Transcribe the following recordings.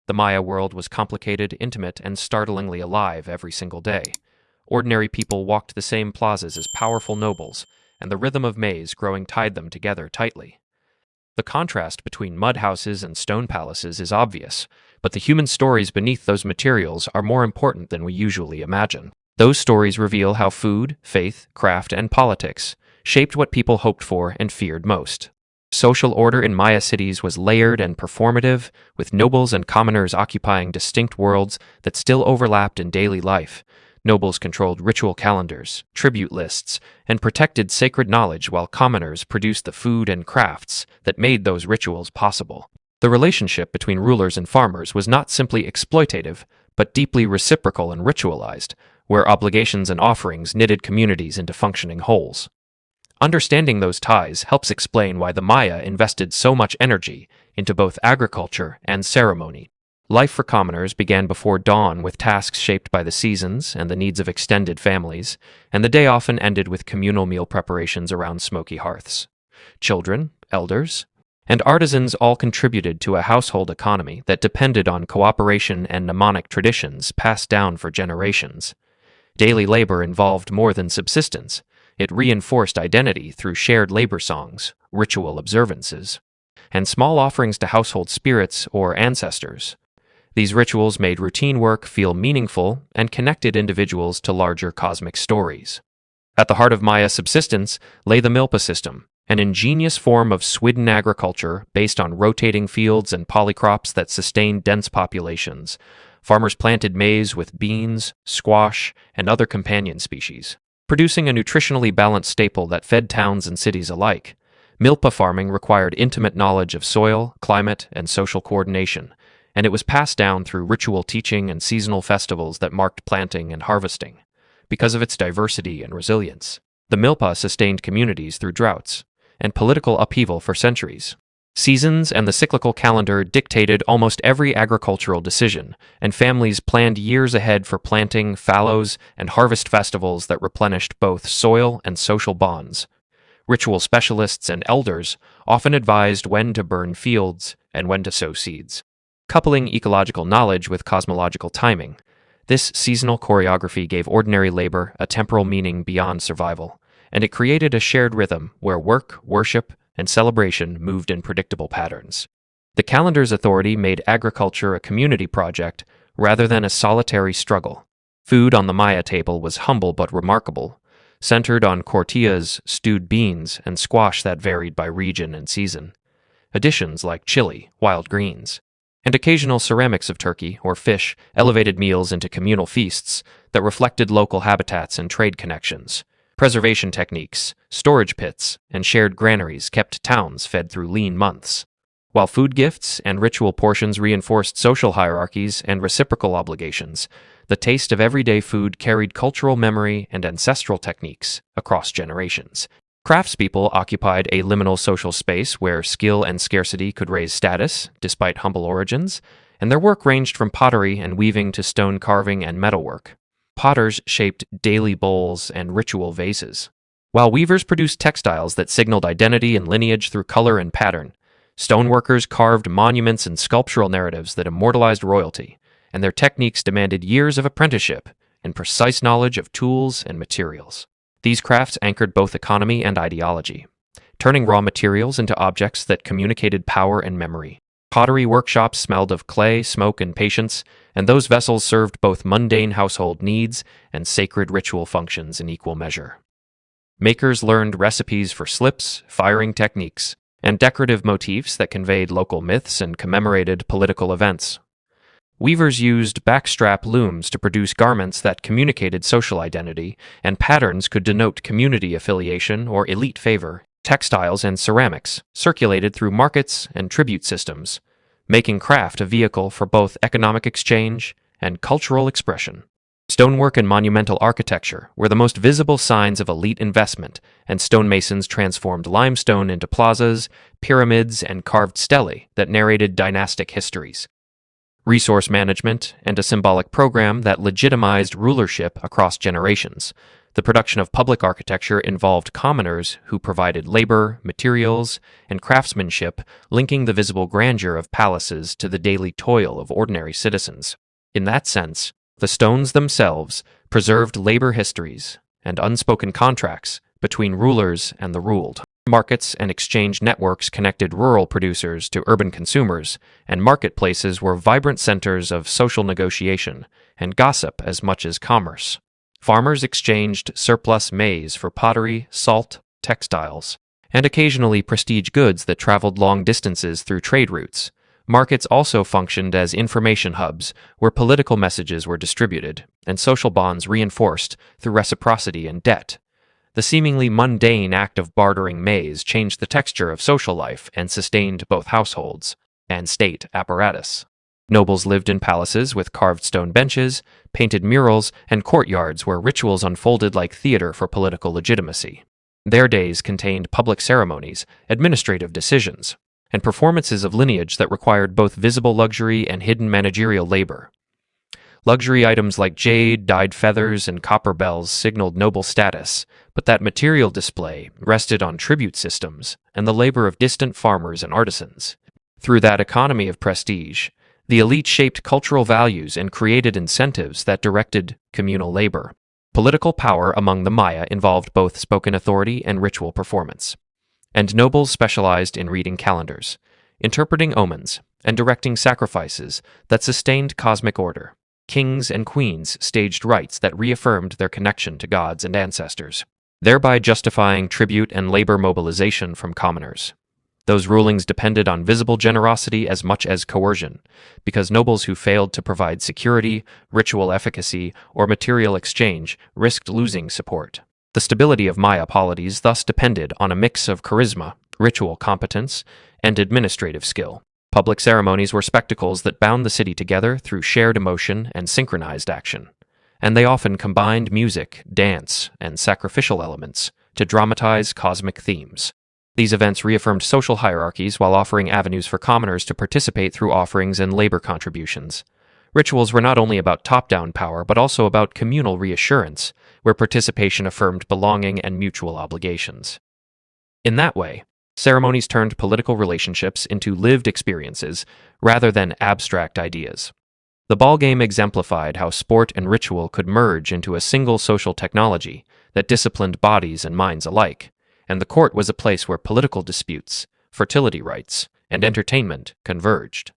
The Maya world was complicated, intimate, and startlingly alive every single day. Ordinary people walked the same plazas as powerful nobles, and the rhythm of maize growing tied them together tightly. The contrast between mud houses and stone palaces is obvious, but the human stories beneath those materials are more important than we usually imagine. Those stories reveal how food, faith, craft, and politics shaped what people hoped for and feared most. Social order in Maya cities was layered and performative, with nobles and commoners occupying distinct worlds that still overlapped in daily life. Nobles controlled ritual calendars, tribute lists, and protected sacred knowledge, while commoners produced the food and crafts that made those rituals possible. The relationship between rulers and farmers was not simply exploitative, but deeply reciprocal and ritualized, where obligations and offerings knitted communities into functioning wholes. Understanding those ties helps explain why the Maya invested so much energy into both agriculture and ceremony. Life for commoners began before dawn with tasks shaped by the seasons and the needs of extended families, and the day often ended with communal meal preparations around smoky hearths. Children, elders, and artisans all contributed to a household economy that depended on cooperation and mnemonic traditions passed down for generations. Daily labor involved more than subsistence. It reinforced identity through shared labor songs, ritual observances, and small offerings to household spirits or ancestors. These rituals made routine work feel meaningful and connected individuals to larger cosmic stories. At the heart of Maya subsistence lay the milpa system, an ingenious form of Swidden agriculture based on rotating fields and polycrops that sustained dense populations. Farmers planted maize with beans, squash, and other companion species, producing a nutritionally balanced staple that fed towns and cities alike. Milpa farming required intimate knowledge of soil, climate, and social coordination, and it was passed down through ritual teaching and seasonal festivals that marked planting and harvesting. Because of its diversity and resilience, the milpa sustained communities through droughts and political upheaval for centuries. Seasons and the cyclical calendar dictated almost every agricultural decision, and families planned years ahead for planting, fallows, and harvest festivals that replenished both soil and social bonds. Ritual specialists and elders often advised when to burn fields and when to sow seeds. Coupling ecological knowledge with cosmological timing, this seasonal choreography gave ordinary labor a temporal meaning beyond survival, and it created a shared rhythm where work, worship, and celebration moved in predictable patterns. The calendar's authority made agriculture a community project rather than a solitary struggle. Food on the Maya table was humble but remarkable, centered on tortillas, stewed beans, and squash that varied by region and season. Additions like chili, wild greens, and occasional ceramics of turkey or fish elevated meals into communal feasts that reflected local habitats and trade connections. Preservation techniques, storage pits, and shared granaries kept towns fed through lean months, while food gifts and ritual portions reinforced social hierarchies and reciprocal obligations. The taste of everyday food carried cultural memory and ancestral techniques across generations. Craftspeople occupied a liminal social space where skill and scarcity could raise status, despite humble origins, and their work ranged from pottery and weaving to stone carving and metalwork. Potters shaped daily bowls and ritual vases, while weavers produced textiles that signaled identity and lineage through color and pattern. Stoneworkers carved monuments and sculptural narratives that immortalized royalty, and their techniques demanded years of apprenticeship and precise knowledge of tools and materials. These crafts anchored both economy and ideology, turning raw materials into objects that communicated power and memory. Pottery workshops smelled of clay, smoke, and patience, and those vessels served both mundane household needs and sacred ritual functions in equal measure. Makers learned recipes for slips, firing techniques, and decorative motifs that conveyed local myths and commemorated political events. Weavers used backstrap looms to produce garments that communicated social identity, and patterns could denote community affiliation or elite favor. Textiles and ceramics circulated through markets and tribute systems, making craft a vehicle for both economic exchange and cultural expression. Stonework and monumental architecture were the most visible signs of elite investment, and stonemasons transformed limestone into plazas, pyramids, and carved stelae that narrated dynastic histories. Resource management and a symbolic program that legitimized rulership across generations. The production of public architecture involved commoners who provided labor, materials, and craftsmanship, linking the visible grandeur of palaces to the daily toil of ordinary citizens. In that sense, the stones themselves preserved labor histories and unspoken contracts between rulers and the ruled. Markets and exchange networks connected rural producers to urban consumers, and marketplaces were vibrant centers of social negotiation and gossip as much as commerce. Farmers exchanged surplus maize for pottery, salt, textiles, and occasionally prestige goods that traveled long distances through trade routes. Markets also functioned as information hubs where political messages were distributed and social bonds reinforced through reciprocity and debt. The seemingly mundane act of bartering maize changed the texture of social life and sustained both households and state apparatus. Nobles lived in palaces with carved stone benches, painted murals, and courtyards where rituals unfolded like theater for political legitimacy. Their days contained public ceremonies, administrative decisions, and performances of lineage that required both visible luxury and hidden managerial labor. Luxury items like jade, dyed feathers, and copper bells signaled noble status, but that material display rested on tribute systems and the labor of distant farmers and artisans. Through that economy of prestige, the elite shaped cultural values and created incentives that directed communal labor. Political power among the Maya involved both spoken authority and ritual performance, and nobles specialized in reading calendars, interpreting omens, and directing sacrifices that sustained cosmic order. Kings and queens staged rites that reaffirmed their connection to gods and ancestors, thereby justifying tribute and labor mobilization from commoners. Those rulings depended on visible generosity as much as coercion, because nobles who failed to provide security, ritual efficacy, or material exchange risked losing support. The stability of Maya polities thus depended on a mix of charisma, ritual competence, and administrative skill. Public ceremonies were spectacles that bound the city together through shared emotion and synchronized action, and they often combined music, dance, and sacrificial elements to dramatize cosmic themes. These events reaffirmed social hierarchies while offering avenues for commoners to participate through offerings and labor contributions. Rituals were not only about top-down power, but also about communal reassurance, where participation affirmed belonging and mutual obligations. In that way, ceremonies turned political relationships into lived experiences rather than abstract ideas. The ballgame exemplified how sport and ritual could merge into a single social technology that disciplined bodies and minds alike, and the court was a place where political disputes, fertility rites, and entertainment converged.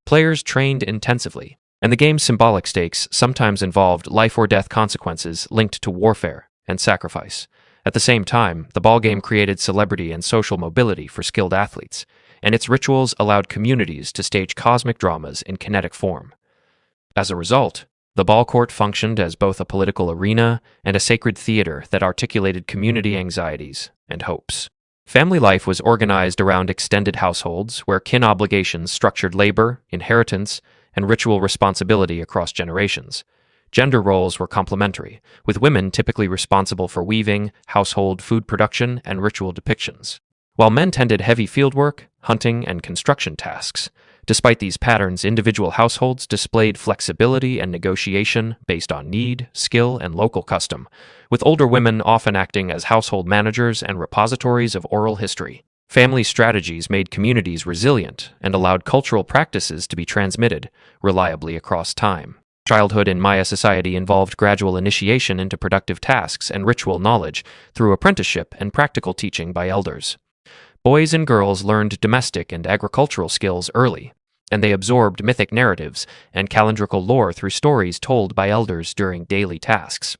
Players trained intensively, and the game's symbolic stakes sometimes involved life-or-death consequences linked to warfare and sacrifice. At the same time, the ballgame created celebrity and social mobility for skilled athletes, and its rituals allowed communities to stage cosmic dramas in kinetic form. As a result, the ball court functioned as both a political arena and a sacred theater that articulated community anxieties and hopes. Family life was organized around extended households where kin obligations structured labor, inheritance, and ritual responsibility across generations. Gender roles were complementary, with women typically responsible for weaving, household food production, and ritual depictions, while men tended heavy fieldwork, hunting, and construction tasks. Despite these patterns, individual households displayed flexibility and negotiation based on need, skill, and local custom, with older women often acting as household managers and repositories of oral history. Family strategies made communities resilient and allowed cultural practices to be transmitted reliably across time. Childhood in Maya society involved gradual initiation into productive tasks and ritual knowledge through apprenticeship and practical teaching by elders. Boys and girls learned domestic and agricultural skills early, and they absorbed mythic narratives and calendrical lore through stories told by elders during daily tasks.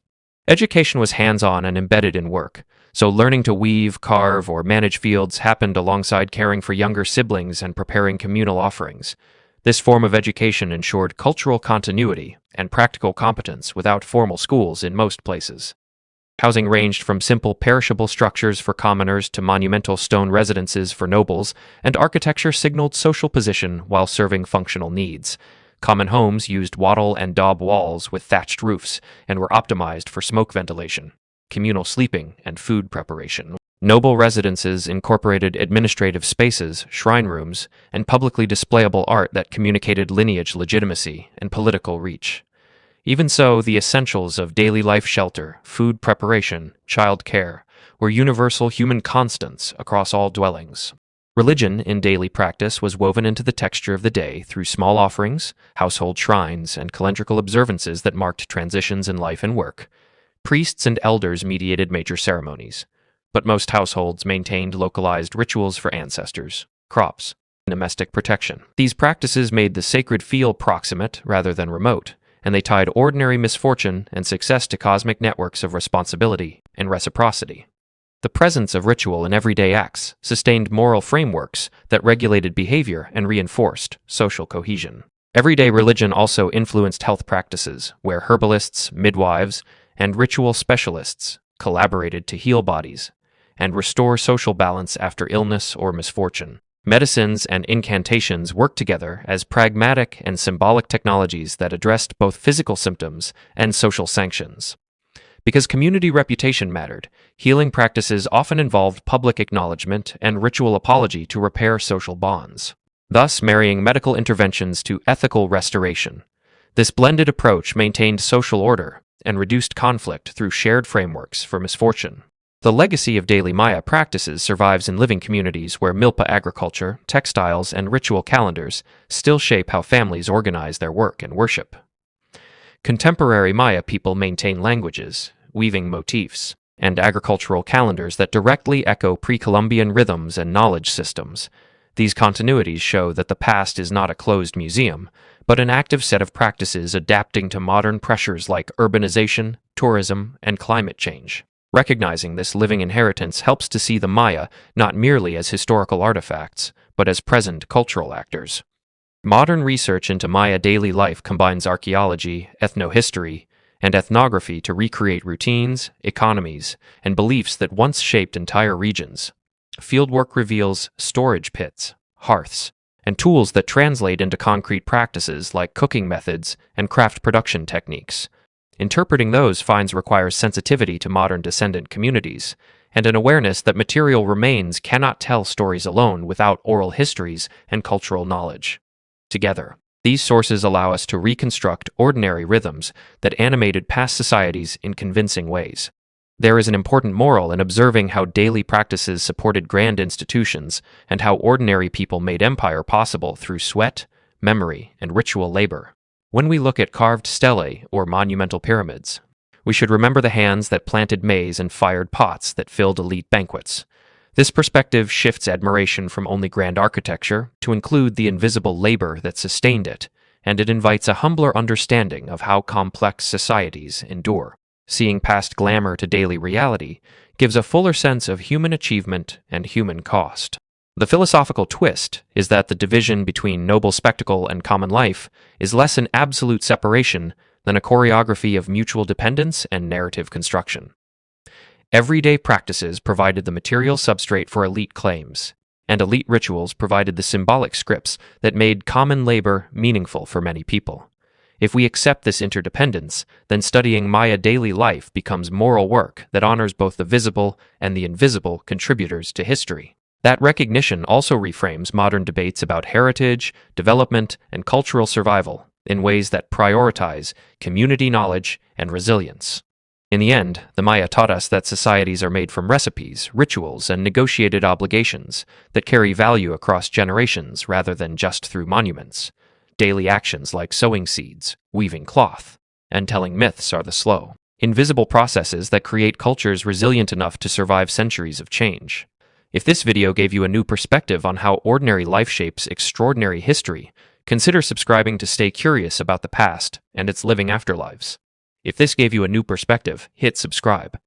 Education was hands-on and embedded in work, so learning to weave, carve, or manage fields happened alongside caring for younger siblings and preparing communal offerings. This form of education ensured cultural continuity and practical competence without formal schools in most places. Housing ranged from simple perishable structures for commoners to monumental stone residences for nobles, and architecture signaled social position while serving functional needs. Common homes used wattle and daub walls with thatched roofs and were optimized for smoke ventilation, communal sleeping, and food preparation. Noble residences incorporated administrative spaces, shrine rooms, and publicly displayable art that communicated lineage legitimacy and political reach. Even so, the essentials of daily life shelter, food preparation, child care, were universal human constants across all dwellings. Religion in daily practice was woven into the texture of the day through small offerings, household shrines, and calendrical observances that marked transitions in life and work. Priests and elders mediated major ceremonies, but most households maintained localized rituals for ancestors, crops, and domestic protection. These practices made the sacred feel proximate rather than remote, and they tied ordinary misfortune and success to cosmic networks of responsibility and reciprocity. The presence of ritual in everyday acts sustained moral frameworks that regulated behavior and reinforced social cohesion. Everyday religion also influenced health practices, where herbalists, midwives, and ritual specialists collaborated to heal bodies and restore social balance after illness or misfortune. Medicines and incantations worked together as pragmatic and symbolic technologies that addressed both physical symptoms and social sanctions. Because community reputation mattered, healing practices often involved public acknowledgement and ritual apology to repair social bonds, thus marrying medical interventions to ethical restoration. This blended approach maintained social order and reduced conflict through shared frameworks for misfortune. The legacy of daily Maya practices survives in living communities where milpa agriculture, textiles, and ritual calendars still shape how families organize their work and worship. Contemporary Maya people maintain languages, weaving motifs, and agricultural calendars that directly echo pre-Columbian rhythms and knowledge systems. These continuities show that the past is not a closed museum, but an active set of practices adapting to modern pressures like urbanization, tourism, and climate change. Recognizing this living inheritance helps to see the Maya not merely as historical artifacts, but as present cultural actors. Modern research into Maya daily life combines archaeology, ethnohistory, and ethnography to recreate routines, economies, and beliefs that once shaped entire regions. Fieldwork reveals storage pits, hearths, and tools that translate into concrete practices like cooking methods and craft production techniques. Interpreting those finds requires sensitivity to modern descendant communities, and an awareness that material remains cannot tell stories alone without oral histories and cultural knowledge. Together, these sources allow us to reconstruct ordinary rhythms that animated past societies in convincing ways. There is an important moral in observing how daily practices supported grand institutions and how ordinary people made empire possible through sweat, memory, and ritual labor. When we look at carved stelae or monumental pyramids, we should remember the hands that planted maize and fired pots that filled elite banquets. This perspective shifts admiration from only grand architecture to include the invisible labor that sustained it, and it invites a humbler understanding of how complex societies endure. Seeing past glamour to daily reality gives a fuller sense of human achievement and human cost. The philosophical twist is that the division between noble spectacle and common life is less an absolute separation than a choreography of mutual dependence and narrative construction. Everyday practices provided the material substrate for elite claims, and elite rituals provided the symbolic scripts that made common labor meaningful for many people. If we accept this interdependence, then studying Maya daily life becomes moral work that honors both the visible and the invisible contributors to history. That recognition also reframes modern debates about heritage, development, and cultural survival in ways that prioritize community knowledge and resilience. In the end, the Maya taught us that societies are made from recipes, rituals, and negotiated obligations that carry value across generations rather than just through monuments. Daily actions like sowing seeds, weaving cloth, and telling myths are the slow, invisible processes that create cultures resilient enough to survive centuries of change. If this video gave you a new perspective on how ordinary life shapes extraordinary history, consider subscribing to stay curious about the past and its living afterlives. If this gave you a new perspective, hit subscribe.